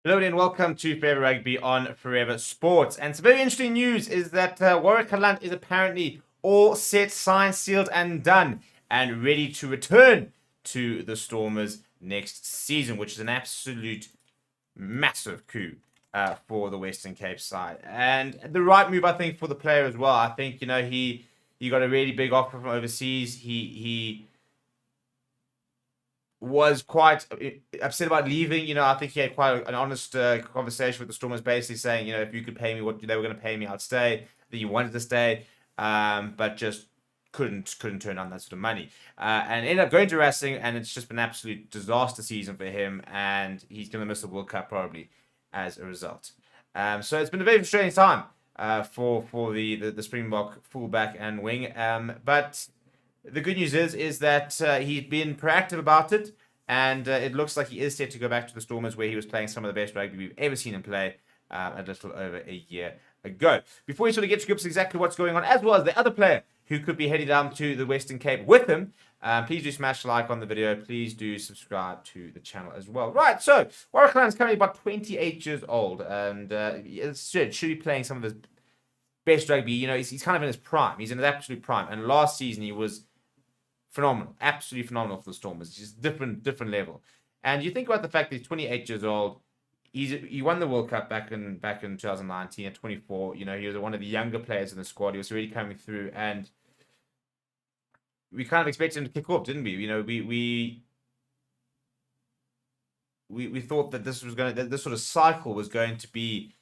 Hello and welcome to Forever Rugby on Forever Sports. And some very interesting news is that Warwick GELANT is apparently all set, signed, sealed, and done, and ready to return to the Stormers next season, which is an absolute massive coup for the Western Cape side. And the right move, I think, for the player as well. I think, he got a really big offer from overseas. He was quite upset about leaving. I think he had quite an honest conversation with the Stormers, basically saying, if you could pay me what they were going to pay me, I'd stay. That he wanted to stay, but just couldn't turn on that sort of money, and ended up going to Racing, and it's just been an absolute disaster season for him, and he's going to miss the World Cup probably as a result. So it's been a very frustrating time for the Springbok fullback and wing, but the good news is that he's been proactive about it, and it looks like he is set to go back to the Stormers, where he was playing some of the best rugby we've ever seen him play a little over a year ago. Before we sort of get to grips exactly what's going on, as well as the other player who could be heading down to the Western Cape with him, please do smash a like on the video. Please do subscribe to the channel as well. Right, so Warwick GELANT is currently about 28 years old, and should be playing some of his best rugby. He's kind of in his prime. He's in his absolute prime, and last season he was phenomenal, absolutely phenomenal for the Stormers. It's just different level. And you think about the fact that he's 28 years old. He won the World Cup back in 2019 at 24. He was one of the younger players in the squad. He was really coming through, and we kind of expected him to kick off, didn't we? We thought that this sort of cycle was going to be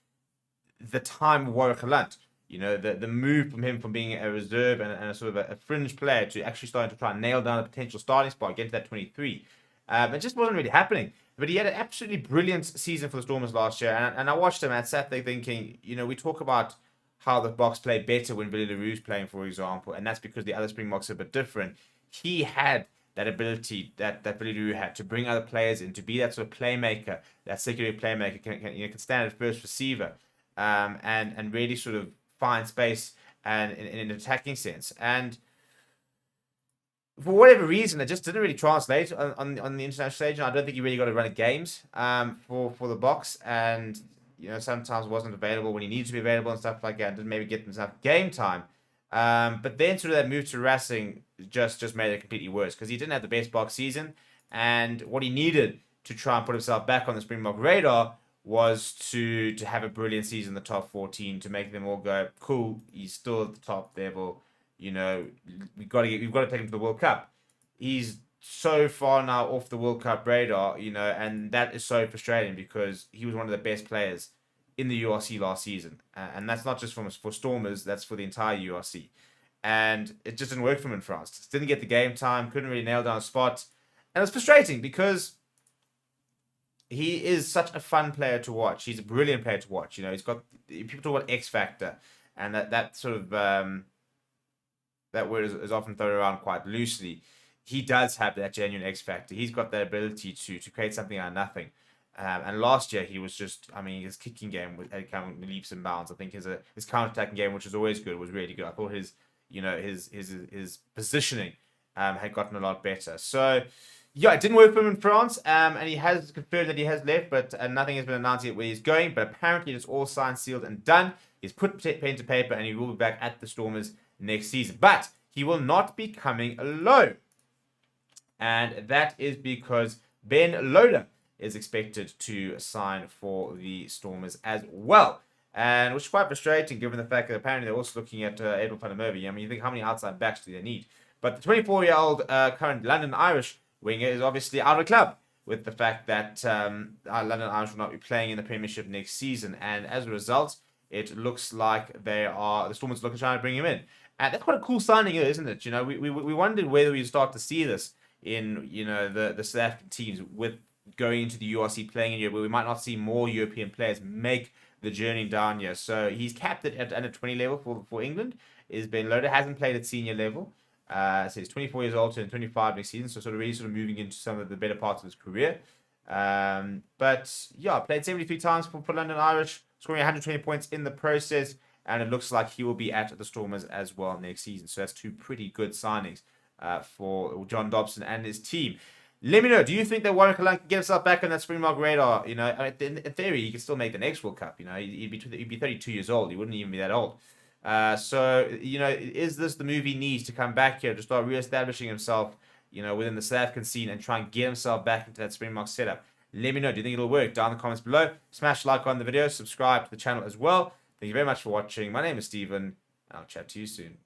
the time of Warwick GELANT. The move from him from being a reserve and a sort of a fringe player to actually starting to try and nail down a potential starting spot, get to that 23. It just wasn't really happening. But he had an absolutely brilliant season for the Stormers last year. And I watched him and sat there thinking, we talk about how the Boks play better when Billy LaRue's playing, for example. And that's because the other Springboks are a bit different. He had that ability that Billy LaRue had to bring other players in, to be that sort of playmaker, that secondary playmaker, can stand at first receiver, and really sort of find space and in an attacking sense. And for whatever reason, it just didn't really translate on the international stage. And I don't think he really got to run games for the Boks. And sometimes wasn't available when he needed to be available and stuff like that. And didn't maybe get himself game time. But then sort of that move to Racing just made it completely worse, because he didn't have the best Boks season. And what he needed to try and put himself back on the Springbok radar was to have a brilliant season in the top 14, to make them all go, cool, he's still at the top level. We've got to take him to the World Cup. He's so far now off the World Cup radar, and that is so frustrating, because he was one of the best players in the URC last season. And that's not just for Stormers, that's for the entire URC. And it just didn't work for him in France. Just didn't get the game time, couldn't really nail down a spot. And it's frustrating, because he is such a fun player to watch. He's a brilliant player to watch. He's got, people talk about X factor, and that sort of that word is often thrown around quite loosely. He does have that genuine X factor. He's got that ability to create something out of nothing. And last year he was just, his kicking game had come leaps and bounds. I think his counter-attacking game, which was always good, was really good. I thought his positioning had gotten a lot better. So yeah, it didn't work for him in France, and he has confirmed that he has left, but nothing has been announced yet where he's going. But apparently it's all signed, sealed, and done. He's put pen to paper, and he will be back at the Stormers next season. But he will not be coming alone. And that is because Ben Loader is expected to sign for the Stormers as well. And which is quite frustrating, given the fact that apparently they're also looking at Edwin van der Merwe. You think, how many outside backs do they need? But the 24-year-old current London Irish winger is obviously out of the club, with the fact that London Irish will not be playing in the Premiership next season. And as a result, it looks like the Stormers looking to try to bring him in. And that's quite a cool signing, isn't it? We wondered whether we'd start to see this in the South African teams, with going into the URC playing in Europe, where we might not see more European players make the journey down here. So he's capped it at under 20 level for England. Is Ben Loader, hasn't played at senior level. So he's 24 years old, and 25 next season. So really moving into some of the better parts of his career. But yeah, played 73 times for London Irish, scoring 120 points in the process. And it looks like he will be at the Stormers as well next season. So that's two pretty good signings for John Dobson and his team. Let me know. Do you think that Warren Kalan can get himself back on that Springbok radar? You know, I mean, in theory, he could still make the next World Cup. You know, he'd be 32 years old. He wouldn't even be that old. So, you know, is this the move he needs to come back here to start reestablishing himself, you know, within the South African scene and try and get himself back into that Springbok setup? Let me know. Do you think it'll work? Down in the comments below. Smash like on the video. Subscribe to the channel as well. Thank you very much for watching. My name is Steven. I'll chat to you soon.